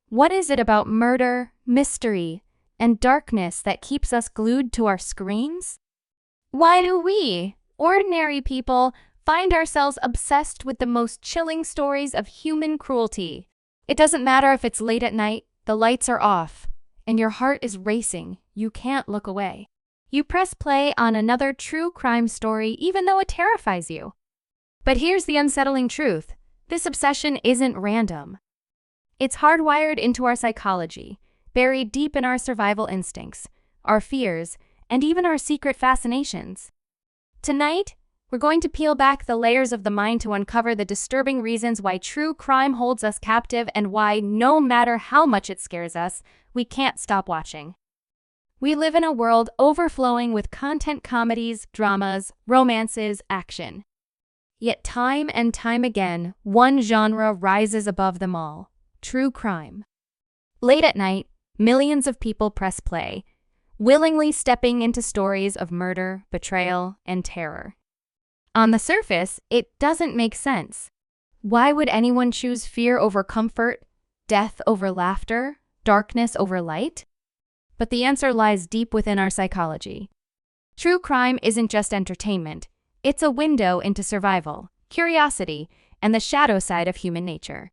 What is it about murder, mystery, and darkness that keeps us glued to our screens? Why do we, ordinary people, find ourselves obsessed with the most chilling stories of human cruelty? It doesn't matter if it's late at night, the lights are off, and your heart is racing. You can't look away. You press play on another true crime story even though it terrifies you. But here's the unsettling truth. This obsession isn't random. It's hardwired into our psychology, buried deep in our survival instincts, our fears, and even our secret fascinations. Tonight, we're going to peel back the layers of the mind to uncover the disturbing reasons why true crime holds us captive and why, no matter how much it scares us, we can't stop watching. We live in a world overflowing with content comedies, dramas, romances, action. Yet time and time again, one genre rises above them all: true crime. Late at night, millions of people press play, willingly stepping into stories of murder, betrayal, and terror. On the surface, it doesn't make sense. Why would anyone choose fear over comfort, death over laughter, darkness over light? But the answer lies deep within our psychology. True crime isn't just entertainment. It's a window into survival, curiosity, and the shadow side of human nature.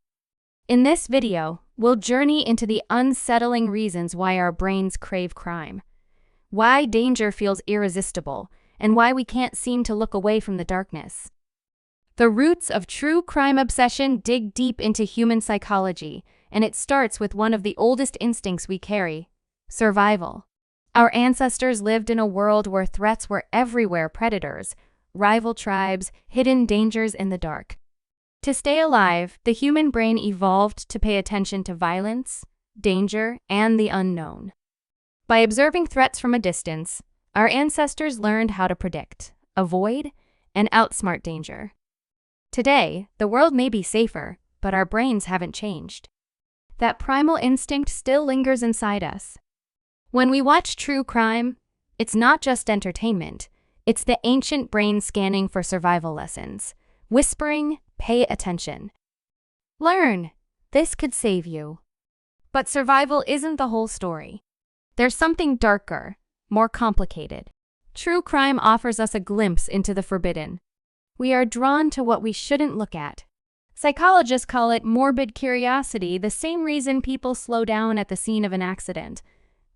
In this video, we'll journey into the unsettling reasons why our brains crave crime, why danger feels irresistible, and why we can't seem to look away from the darkness. The roots of true crime obsession dig deep into human psychology, and it starts with one of the oldest instincts we carry: survival. Our ancestors lived in a world where threats were everywhere: predators, rival tribes, hidden dangers in the dark. To stay alive, the human brain evolved to pay attention to violence, danger, and the unknown. By observing threats from a distance, our ancestors learned how to predict, avoid, and outsmart danger. Today, the world may be safer, but our brains haven't changed. That primal instinct still lingers inside us. When we watch true crime, it's not just entertainment. It's the ancient brain scanning for survival lessons, whispering, "Pay attention. Learn. This could save you." But survival isn't the whole story. There's something darker, more complicated. True crime offers us a glimpse into the forbidden. We are drawn to what we shouldn't look at. Psychologists call it morbid curiosity, the same reason people slow down at the scene of an accident,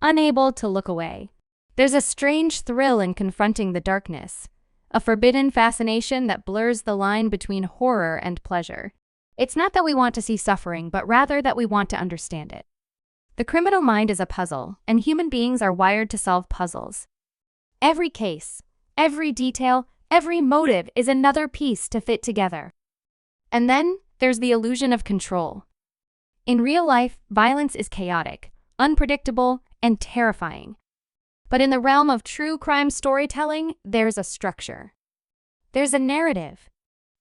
unable to look away. There's a strange thrill in confronting the darkness, a forbidden fascination that blurs the line between horror and pleasure. It's not that we want to see suffering, but rather that we want to understand it. The criminal mind is a puzzle, and human beings are wired to solve puzzles. Every case, every detail, every motive is another piece to fit together. And then there's the illusion of control. In real life, violence is chaotic, unpredictable, and terrifying. But in the realm of true crime storytelling, there's a structure. There's a narrative.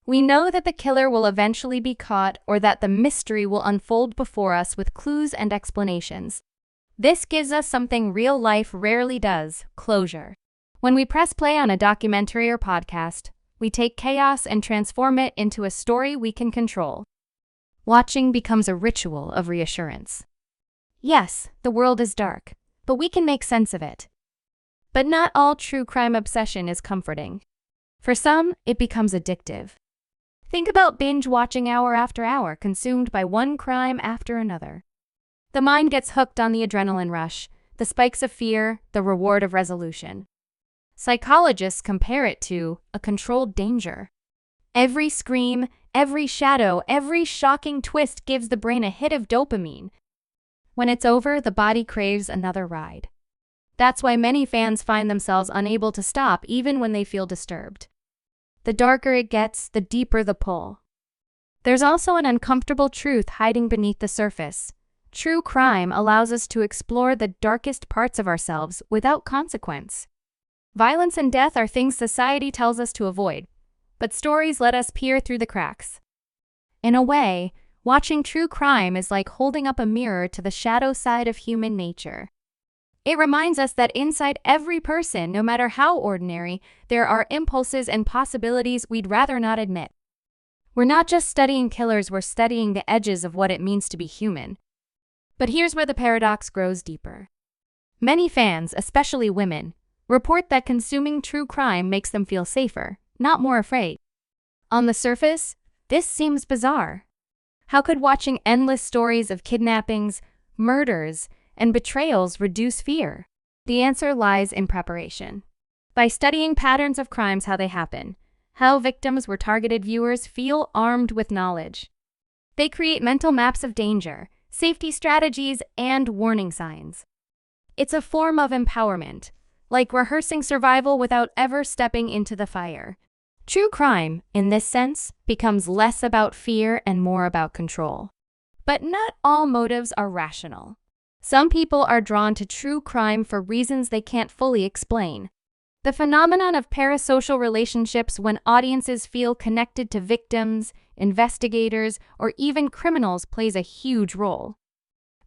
We know that the killer will eventually be caught, or that the mystery will unfold before us with clues and explanations. This gives us something real life rarely does: closure. When we press play on a documentary or podcast, we take chaos and transform it into a story we can control. Watching becomes a ritual of reassurance. Yes, the world is dark, but we can make sense of it. But not all true crime obsession is comforting. For some, it becomes addictive. Think about binge watching hour after hour, consumed by one crime after another. The mind gets hooked on the adrenaline rush, the spikes of fear, the reward of resolution. Psychologists compare it to a controlled danger. Every scream, every shadow, every shocking twist gives the brain a hit of dopamine. When it's over, the body craves another ride. That's why many fans find themselves unable to stop even when they feel disturbed. The darker it gets, the deeper the pull. There's also an uncomfortable truth hiding beneath the surface. True crime allows us to explore the darkest parts of ourselves without consequence. Violence and death are things society tells us to avoid, but stories let us peer through the cracks. In a way, watching true crime is like holding up a mirror to the shadow side of human nature. It reminds us that inside every person, no matter how ordinary, there are impulses and possibilities we'd rather not admit. We're not just studying killers, we're studying the edges of what it means to be human. But here's where the paradox grows deeper. Many fans, especially women, report that consuming true crime makes them feel safer, not more afraid. On the surface, this seems bizarre. How could watching endless stories of kidnappings, murders, and betrayals reduce fear? The answer lies in preparation. By studying patterns of crimes, how they happen, how victims were targeted, viewers feel armed with knowledge. They create mental maps of danger, safety strategies, and warning signs. It's a form of empowerment, like rehearsing survival without ever stepping into the fire. True crime, in this sense, becomes less about fear and more about control. But not all motives are rational. Some people are drawn to true crime for reasons they can't fully explain. The phenomenon of parasocial relationships, when audiences feel connected to victims, investigators, or even criminals, plays a huge role.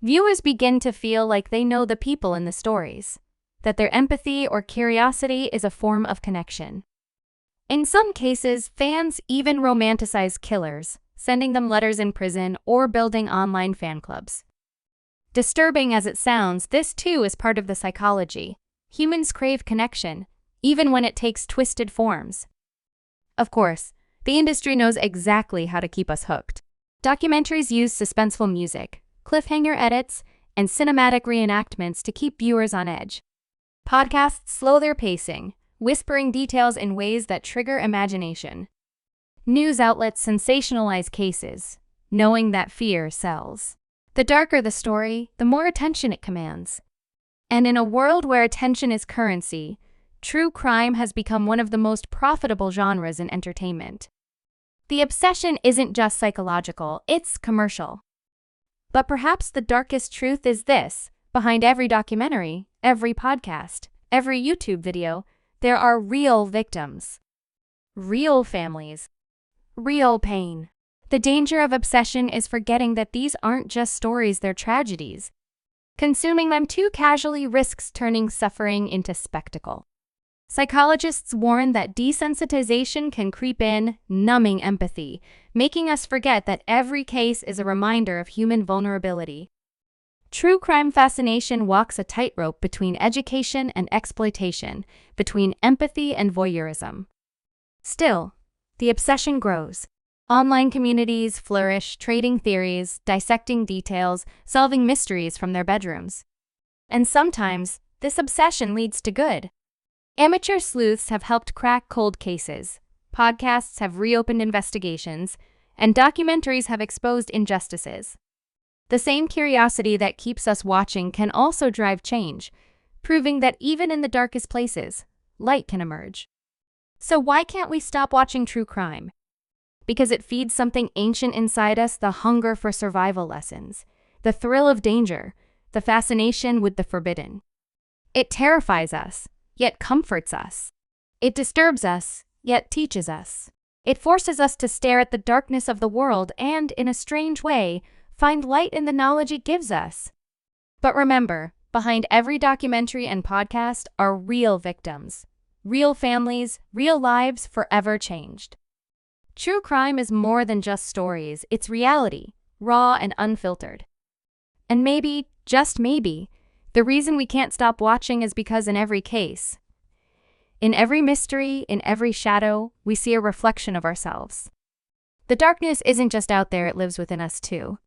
Viewers begin to feel like they know the people in the stories, that their empathy or curiosity is a form of connection. In some cases, fans even romanticize killers, sending them letters in prison or building online fan clubs. Disturbing as it sounds, this too is part of the psychology. Humans crave connection, even when it takes twisted forms. Of course, the industry knows exactly how to keep us hooked. Documentaries use suspenseful music, cliffhanger edits, and cinematic reenactments to keep viewers on edge. Podcasts slow their pacing, whispering details in ways that trigger imagination. News outlets sensationalize cases, knowing that fear sells. The darker the story, the more attention it commands. And in a world where attention is currency, true crime has become one of the most profitable genres in entertainment. The obsession isn't just psychological, it's commercial. But perhaps the darkest truth is this: behind every documentary, every podcast, every YouTube video, there are real victims, real families, real pain. The danger of obsession is forgetting that these aren't just stories, they're tragedies. Consuming them too casually risks turning suffering into spectacle. Psychologists warn that desensitization can creep in, numbing empathy, making us forget that every case is a reminder of human vulnerability. True crime fascination walks a tightrope between education and exploitation, between empathy and voyeurism. Still, the obsession grows. Online communities flourish, trading theories, dissecting details, solving mysteries from their bedrooms. And sometimes, this obsession leads to good. Amateur sleuths have helped crack cold cases, podcasts have reopened investigations, and documentaries have exposed injustices. The same curiosity that keeps us watching can also drive change, proving that even in the darkest places, light can emerge. So why can't we stop watching true crime? Because it feeds something ancient inside us: the hunger for survival lessons, the thrill of danger, the fascination with the forbidden. It terrifies us, yet comforts us. It disturbs us, yet teaches us. It forces us to stare at the darkness of the world and, in a strange way, find light in the knowledge it gives us. But remember, behind every documentary and podcast are real victims, real families, real lives forever changed. True crime is more than just stories, it's reality, raw and unfiltered. And maybe, just maybe, the reason we can't stop watching is because in every case, in every mystery, in every shadow, we see a reflection of ourselves. The darkness isn't just out there, it lives within us too.